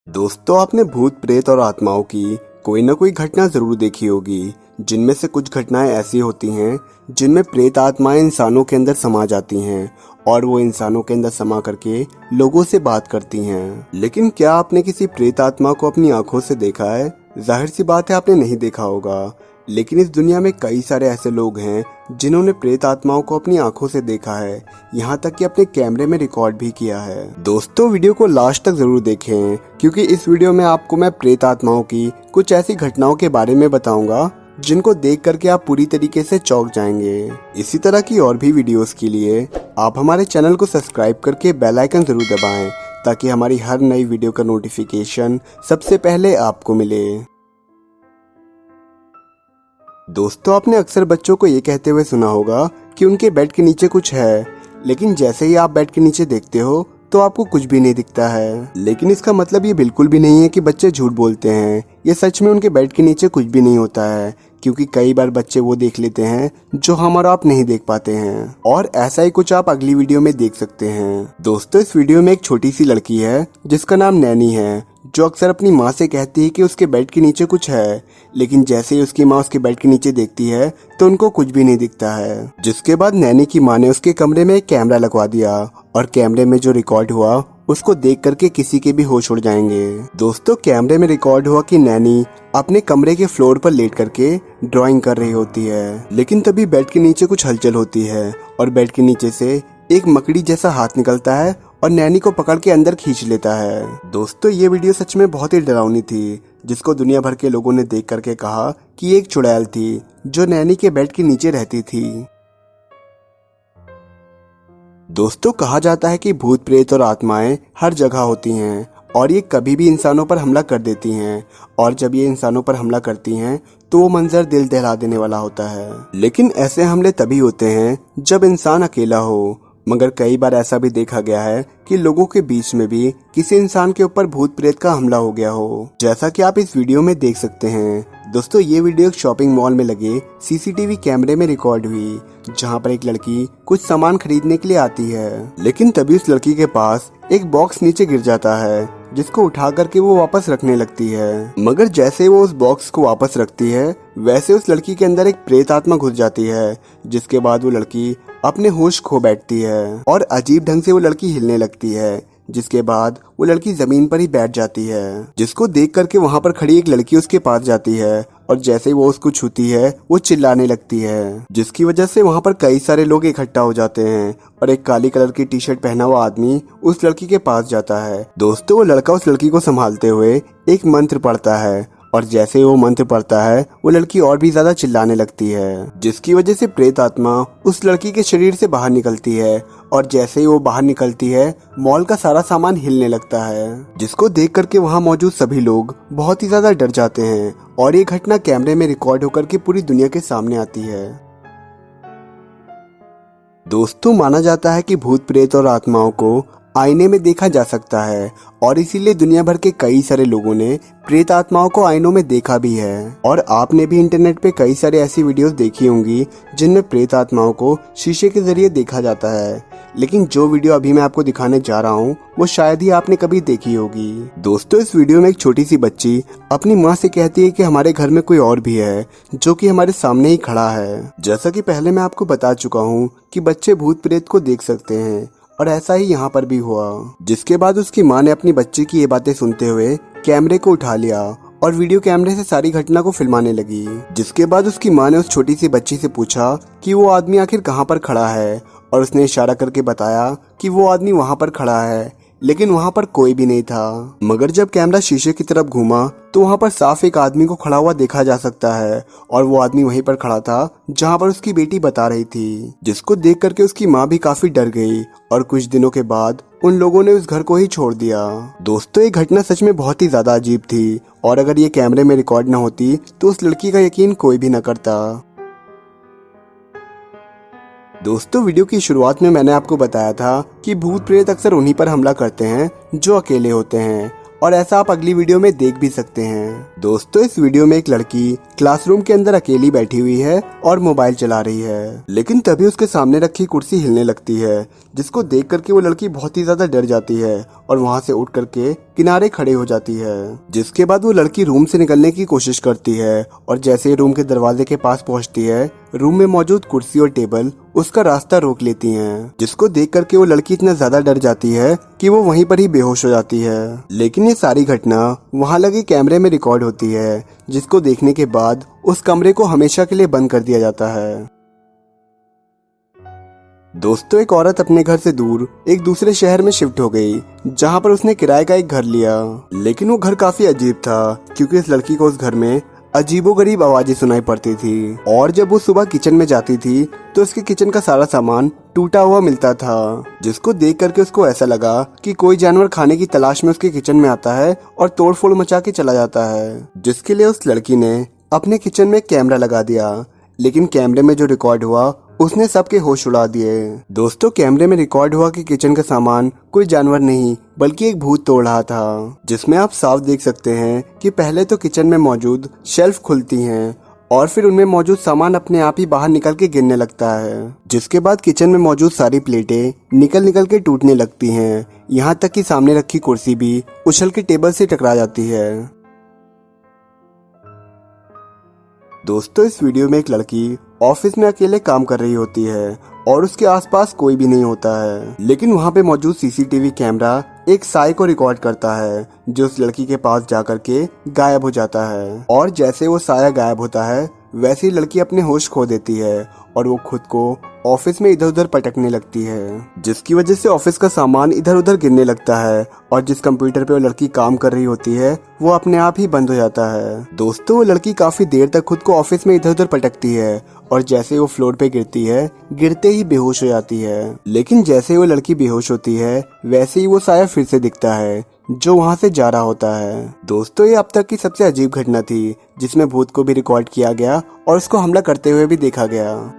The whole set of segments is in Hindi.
दोस्तों, आपने भूत प्रेत और आत्माओं की कोई ना कोई घटना जरूर देखी होगी, जिनमें से कुछ घटनाएं ऐसी होती हैं जिनमें प्रेत आत्माएं इंसानों के अंदर समा जाती हैं और वो इंसानों के अंदर समा करके लोगों से बात करती हैं। लेकिन क्या आपने किसी प्रेत आत्मा को अपनी आंखों से देखा है? जाहिर सी बात है, आपने नहीं देखा होगा। लेकिन इस दुनिया में कई सारे ऐसे लोग हैं जिन्होंने प्रेत आत्माओं को अपनी आंखों से देखा है, यहाँ तक कि अपने कैमरे में रिकॉर्ड भी किया है। दोस्तों, वीडियो को लास्ट तक जरूर देखें, क्योंकि इस वीडियो में आपको मैं प्रेत आत्माओं की कुछ ऐसी घटनाओं के बारे में बताऊंगा जिनको देख करके आप पूरी तरीके से चौंक जाएंगे। इसी तरह की और भी वीडियोस के लिए आप हमारे चैनल को सब्सक्राइब करके बेल आइकन जरूर दबाएं, ताकि हमारी हर नई वीडियो का नोटिफिकेशन सबसे पहले आपको मिले। दोस्तों, आपने अक्सर बच्चों को ये कहते हुए सुना होगा कि उनके बेड के नीचे कुछ है, लेकिन जैसे ही आप बेड के नीचे देखते हो तो आपको कुछ भी नहीं दिखता है। लेकिन इसका मतलब ये बिल्कुल भी नहीं है कि बच्चे झूठ बोलते हैं। ये सच में उनके बेड के नीचे कुछ भी नहीं होता है, क्योंकि कई बार बच्चे वो देख लेते हैं जो हम और आप नहीं देख पाते हैं। और ऐसा ही कुछ आप अगली वीडियो में देख सकते हैं। दोस्तों, इस वीडियो में एक छोटी सी लड़की है जिसका नाम नैनी है, जो अक्सर अपनी माँ से कहती है कि उसके बेड के नीचे कुछ है, लेकिन जैसे ही उसकी माँ उसके बेड के नीचे देखती है तो उनको कुछ भी नहीं दिखता है। जिसके बाद नैनी की माँ ने उसके कमरे में एक कैमरा लगवा दिया और कैमरे में जो रिकॉर्ड हुआ उसको देख करके किसी के भी होश उड़ जाएंगे। दोस्तों, कैमरे में रिकॉर्ड हुआ कि नैनी अपने कमरे के फ्लोर पर लेट करके ड्राइंग कर रही होती है, लेकिन तभी बेड के नीचे कुछ हलचल होती है और बेड के नीचे से एक मकड़ी जैसा हाथ निकलता है और नैनी को पकड़ के अंदर खींच लेता है। दोस्तों, ये वीडियो सच में बहुत ही डरावनी थी, जिसको दुनिया भर के लोगों ने देख करके कहा कि एक चुड़ैल थी जो नैनी के बेड के नीचे रहती थी। दोस्तों, कहा जाता है कि भूत प्रेत और आत्माएं हर जगह होती हैं और ये कभी भी इंसानों पर हमला कर देती हैं, और जब ये इंसानों पर हमला करती हैं तो वो मंजर दिल दहला देने वाला होता है। लेकिन ऐसे हमले तभी होते हैं जब इंसान अकेला हो, मगर कई बार ऐसा भी देखा गया है कि लोगों के बीच में भी किसी इंसान के ऊपर भूत प्रेत का हमला हो गया हो, जैसा कि आप इस वीडियो में देख सकते हैं। दोस्तों, ये वीडियो एक शॉपिंग मॉल में लगे सीसीटीवी कैमरे में रिकॉर्ड हुई, जहां पर एक लड़की कुछ सामान खरीदने के लिए आती है, लेकिन तभी उस लड़की के पास एक बॉक्स नीचे गिर जाता है, जिसको उठा करके वो वापस रखने लगती है। मगर जैसे वो उस बॉक्स को वापस रखती है, वैसे उस लड़की के अंदर एक प्रेत आत्मा घुस जाती है, जिसके बाद वो लड़की अपने होश खो बैठती है और अजीब ढंग से वो लड़की हिलने लगती है, जिसके बाद वो लड़की जमीन पर ही बैठ जाती है। जिसको देख करके वहाँ पर खड़ी एक लड़की उसके पास जाती है और जैसे ही वो उसको छूती है वो चिल्लाने लगती है, जिसकी वजह से वहाँ पर कई सारे लोग इकट्ठा हो जाते हैं और एक काली कलर की टी शर्ट पहना हुआ आदमी उस लड़की के पास जाता है। दोस्तों, वो लड़का उस लड़की को संभालते हुए एक मंत्र पढ़ता है और जैसे ही वो मंत्र पढ़ता है वो लड़की और भी ज्यादा चिल्लाने लगती है, जिसकी वजह से प्रेत आत्मा उस लड़की के शरीर से बाहर निकलती है और जैसे ही वो बाहर निकलती है मॉल का सारा सामान हिलने लगता है, जिसको देख करके वहाँ मौजूद सभी लोग बहुत ही ज्यादा डर जाते हैं और ये घटना कैमरे में रिकॉर्ड होकर के पूरी दुनिया के सामने आती है। दोस्तों, माना जाता है कि भूत प्रेत और आत्माओं को आईने में देखा जा सकता है और इसीलिए दुनिया भर के कई सारे लोगों ने प्रेत आत्माओं को आईनों में देखा भी है। और आपने भी इंटरनेट पे कई सारे ऐसी वीडियोस देखी होंगी जिनमें प्रेत आत्माओं को शीशे के जरिए देखा जाता है, लेकिन जो वीडियो अभी मैं आपको दिखाने जा रहा हूँ वो शायद ही आपने कभी देखी होगी। दोस्तों, इस वीडियो में एक छोटी सी बच्ची अपनी माँ से कहती है कि हमारे घर में कोई और भी है जो कि हमारे सामने ही खड़ा है। जैसा कि पहले मैं आपको बता चुका हूँ कि बच्चे भूत प्रेत को देख सकते हैं और ऐसा ही यहाँ पर भी हुआ। जिसके बाद उसकी माँ ने अपनी बच्ची की ये बातें सुनते हुए कैमरे को उठा लिया और वीडियो कैमरे से सारी घटना को फिल्माने लगी। जिसके बाद उसकी माँ ने उस छोटी सी बच्ची से पूछा कि वो आदमी आखिर कहाँ पर खड़ा है, और उसने इशारा करके बताया कि वो आदमी वहाँ पर खड़ा है, लेकिन वहाँ पर कोई भी नहीं था। मगर जब कैमरा शीशे की तरफ घूमा तो वहाँ पर साफ एक आदमी को खड़ा हुआ देखा जा सकता है और वो आदमी वहीं पर खड़ा था जहाँ पर उसकी बेटी बता रही थी, जिसको देख करके उसकी माँ भी काफी डर गई और कुछ दिनों के बाद उन लोगों ने उस घर को ही छोड़ दिया। दोस्तों, ये घटना सच में बहुत ही ज्यादा अजीब थी और अगर ये कैमरे में रिकॉर्ड न होती तो उस लड़की का यकीन कोई भी न करता। दोस्तों, वीडियो की शुरुआत में मैंने आपको बताया था कि भूत प्रेत अक्सर उन्हीं पर हमला करते हैं जो अकेले होते हैं, और ऐसा आप अगली वीडियो में देख भी सकते हैं। दोस्तों इस वीडियो में एक लड़की क्लासरूम के अंदर अकेली बैठी हुई है और मोबाइल चला रही है, लेकिन तभी उसके सामने रखी कुर्सी हिलने लगती है, जिसको देख करके वो लड़की बहुत ही ज्यादा डर जाती है और वहाँ से उठ करके किनारे खड़े हो जाती है। जिसके बाद वो लड़की रूम से निकलने की कोशिश करती है और जैसे ही रूम के दरवाजे के पास पहुँचती है, रूम में मौजूद कुर्सी और टेबल उसका रास्ता रोक लेती हैं, जिसको देख करके वो लड़की इतना ज्यादा डर जाती है कि वो वहीं पर ही बेहोश हो जाती है। लेकिन ये सारी घटना वहाँ लगे कैमरे में रिकॉर्ड होती है, जिसको देखने के बाद उस कमरे को हमेशा के लिए बंद कर दिया जाता है। दोस्तों एक औरत अपने घर से दूर एक दूसरे शहर में शिफ्ट हो गई, जहाँ पर उसने किराए का एक घर लिया। लेकिन वो घर काफी अजीब था, क्योंकि इस लड़की को उस घर में अजीबोगरीब आवाजें सुनाई पड़ती थी और जब वो सुबह किचन में जाती थी तो उसके किचन का सारा सामान टूटा हुआ मिलता था, जिसको देख करके उसको ऐसा लगा कि कोई जानवर खाने की तलाश में उसके किचन में आता है और तोड़फोड़ मचा के चला जाता है। जिसके लिए उस लड़की ने अपने किचन में कैमरा लगा दिया, लेकिन कैमरे में जो रिकॉर्ड हुआ उसने सबके होश उड़ा दिए। दोस्तों कैमरे में रिकॉर्ड हुआ कि किचन का सामान कोई जानवर नहीं बल्कि एक भूत तोड़ रहा था, जिसमें आप साफ देख सकते हैं कि पहले तो किचन में मौजूद शेल्फ खुलती हैं और फिर उनमें मौजूद सामान अपने आप ही बाहर निकल के गिरने लगता है, जिसके बाद किचन में मौजूद सारी प्लेटें निकल के टूटने लगती हैं, यहाँ तक कि सामने रखी कुर्सी भी उछल के टेबल से टकरा जाती है। दोस्तों इस वीडियो में एक लड़की ऑफिस में अकेले काम कर रही होती है और उसके आसपास कोई भी नहीं होता है, लेकिन वहाँ पे मौजूद सीसीटीवी कैमरा एक साय को रिकॉर्ड करता है, जो उस लड़की के पास जाकर के गायब हो जाता है। और जैसे वो साया गायब होता है वैसे ही लड़की अपने होश खो देती है और वो खुद को ऑफिस में इधर उधर पटकने लगती है, जिसकी वजह से ऑफिस का सामान इधर उधर गिरने लगता है और जिस कंप्यूटर पे वो लड़की काम कर रही होती है वो अपने आप ही बंद हो जाता है। दोस्तों वो लड़की काफी देर तक खुद को ऑफिस में इधर उधर पटकती है और जैसे वो फ्लोर पे गिरती है गिरते ही बेहोश हो जाती है। लेकिन जैसे वो लड़की बेहोश होती है वैसे ही वो साया फिर से दिखता है, जो वहाँ से जा रहा होता है। दोस्तों ये अब तक की सबसे अजीब घटना थी, जिसमें भूत को भी रिकॉर्ड किया गया और उसको हमला करते हुए भी देखा गया।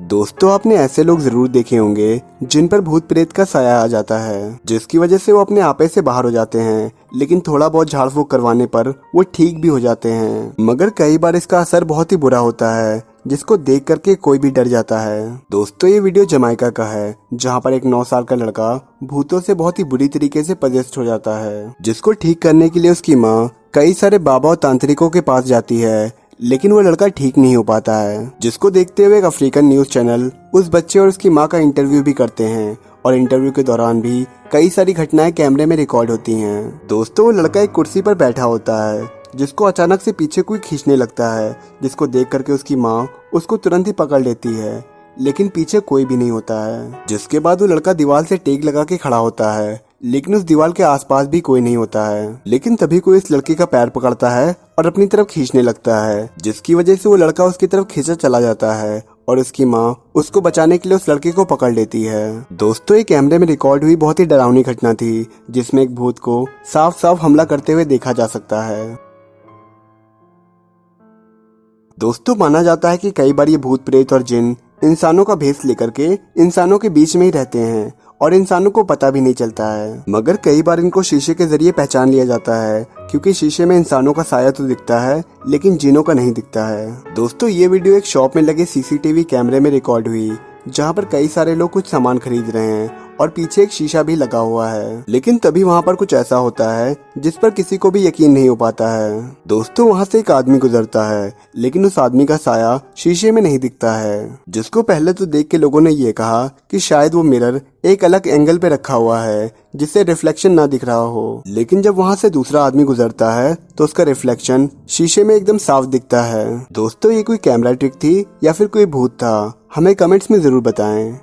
दोस्तों आपने ऐसे लोग जरूर देखे होंगे जिन पर भूत प्रेत का साया आ जाता है, जिसकी वजह से वो अपने आपे से बाहर हो जाते हैं, लेकिन थोड़ा बहुत झाड़ फूक करवाने पर वो ठीक भी हो जाते हैं। मगर कई बार इसका असर बहुत ही बुरा होता है, जिसको देख करके कोई भी डर जाता है। दोस्तों ये वीडियो जमाइका का है, जहाँ पर एक 9 साल का लड़का भूतों से बहुत ही बुरी तरीके से पजेस्ट हो जाता है, जिसको ठीक करने के लिए उसकी माँ कई सारे बाबा और तांत्रिकों के पास जाती है, लेकिन वो लड़का ठीक नहीं हो पाता है। जिसको देखते हुए एक अफ्रीकन न्यूज चैनल उस बच्चे और उसकी माँ का इंटरव्यू भी करते हैं और इंटरव्यू के दौरान भी कई सारी घटनाएं कैमरे में रिकॉर्ड होती हैं। दोस्तों वो लड़का एक कुर्सी पर बैठा होता है, जिसको अचानक से पीछे कोई खींचने लगता है, जिसको देख करके उसकी माँ उसको तुरंत ही पकड़ लेती है, लेकिन पीछे कोई भी नहीं होता है। जिसके बाद वो लड़का दीवार से टेक लगा के खड़ा होता है, लेकिन उस दीवार के आसपास भी कोई नहीं होता है। लेकिन तभी कोई इस लड़के का पैर पकड़ता है और अपनी तरफ खींचने लगता है, जिसकी वजह से वो लड़का उसकी तरफ खींचा चला जाता है और उसकी माँ उसको बचाने के लिए उस लड़के को पकड़ लेती है। दोस्तों ये कैमरे में रिकॉर्ड हुई बहुत ही डरावनी घटना थी, जिसमें एक भूत को साफ साफ हमला करते हुए देखा जा सकता है। दोस्तों माना जाता है कि कई बार ये भूत प्रेत और जिन इंसानों का भेष लेकर के इंसानों के बीच में ही रहते हैं और इंसानों को पता भी नहीं चलता है। मगर कई बार इनको शीशे के जरिए पहचान लिया जाता है, क्योंकि शीशे में इंसानों का साया तो दिखता है लेकिन जिनों का नहीं दिखता है। दोस्तों ये वीडियो एक शॉप में लगे सीसीटीवी कैमरे में रिकॉर्ड हुई, जहाँ पर कई सारे लोग कुछ सामान खरीद रहे हैं और पीछे एक शीशा भी लगा हुआ है। लेकिन तभी वहाँ पर कुछ ऐसा होता है जिस पर किसी को भी यकीन नहीं हो पाता है। दोस्तों वहाँ से एक आदमी गुजरता है, लेकिन उस आदमी का साया शीशे में नहीं दिखता है, जिसको पहले तो देख के लोगों ने ये कहा कि शायद वो मिरर एक अलग एंगल पे रखा हुआ है, जिससे रिफ्लेक्शन ना दिख रहा हो। लेकिन जब वहाँ से दूसरा आदमी गुजरता है तो उसका रिफ्लेक्शन शीशे में एकदम साफ दिखता है। दोस्तों ये कोई कैमरा ट्रिक थी या फिर कोई भूत था? हमें कमेंट्स में जरूर बताएं।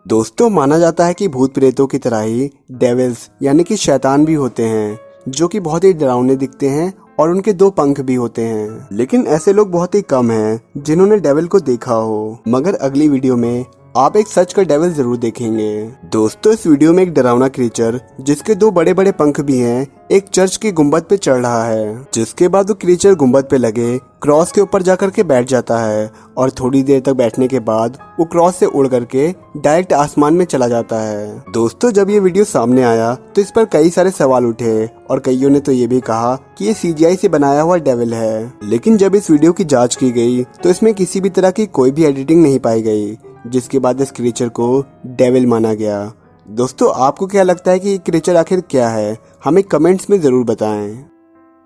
दोस्तों माना जाता है कि भूत प्रेतों की तरह ही डेविल्स यानी कि शैतान भी होते हैं, जो कि बहुत ही डरावने दिखते हैं और उनके 2 पंख भी होते हैं। लेकिन ऐसे लोग बहुत ही कम हैं जिन्होंने डेविल को देखा हो। मगर अगली वीडियो में आप एक सच का डेविल जरूर देखेंगे। दोस्तों इस वीडियो में एक डरावना क्रीचर जिसके 2 बड़े बड़े पंख भी हैं एक चर्च के गुंबद पे चढ़ रहा है, जिसके बाद वो क्रीचर गुंबद पे लगे क्रॉस के ऊपर जाकर के बैठ जाता है और थोड़ी देर तक बैठने के बाद वो क्रॉस से उड़ करके डायरेक्ट आसमान में चला जाता है। दोस्तों जब ये वीडियो सामने आया तो इस पर कई सारे सवाल उठे और कईयों ने तो ये भी कहा कि ये CGI से बनाया हुआ डेविल है, लेकिन जब इस वीडियो की जांच की गई तो इसमें किसी भी तरह की कोई भी एडिटिंग नहीं पाई गई, जिसके बाद इस क्रीचर को डेविल माना गया। दोस्तों आपको क्या लगता है कि ये क्रीचर आखिर क्या है, हमें कमेंट्स में जरूर बताएं।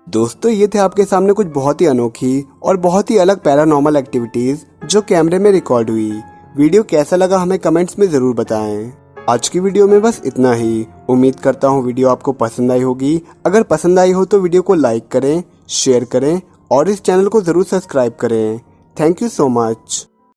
दोस्तों ये थे आपके सामने कुछ बहुत ही अनोखी और बहुत ही अलग पैरानॉर्मल एक्टिविटीज जो कैमरे में रिकॉर्ड हुई। वीडियो कैसा लगा हमें कमेंट्स में जरूर बताएं। आज की वीडियो में बस इतना ही। उम्मीद करता हूँ वीडियो आपको पसंद आई होगी। अगर पसंद आई हो तो वीडियो को लाइक करें, शेयर करें और इस चैनल को जरूर सब्सक्राइब करें। Thank you so much.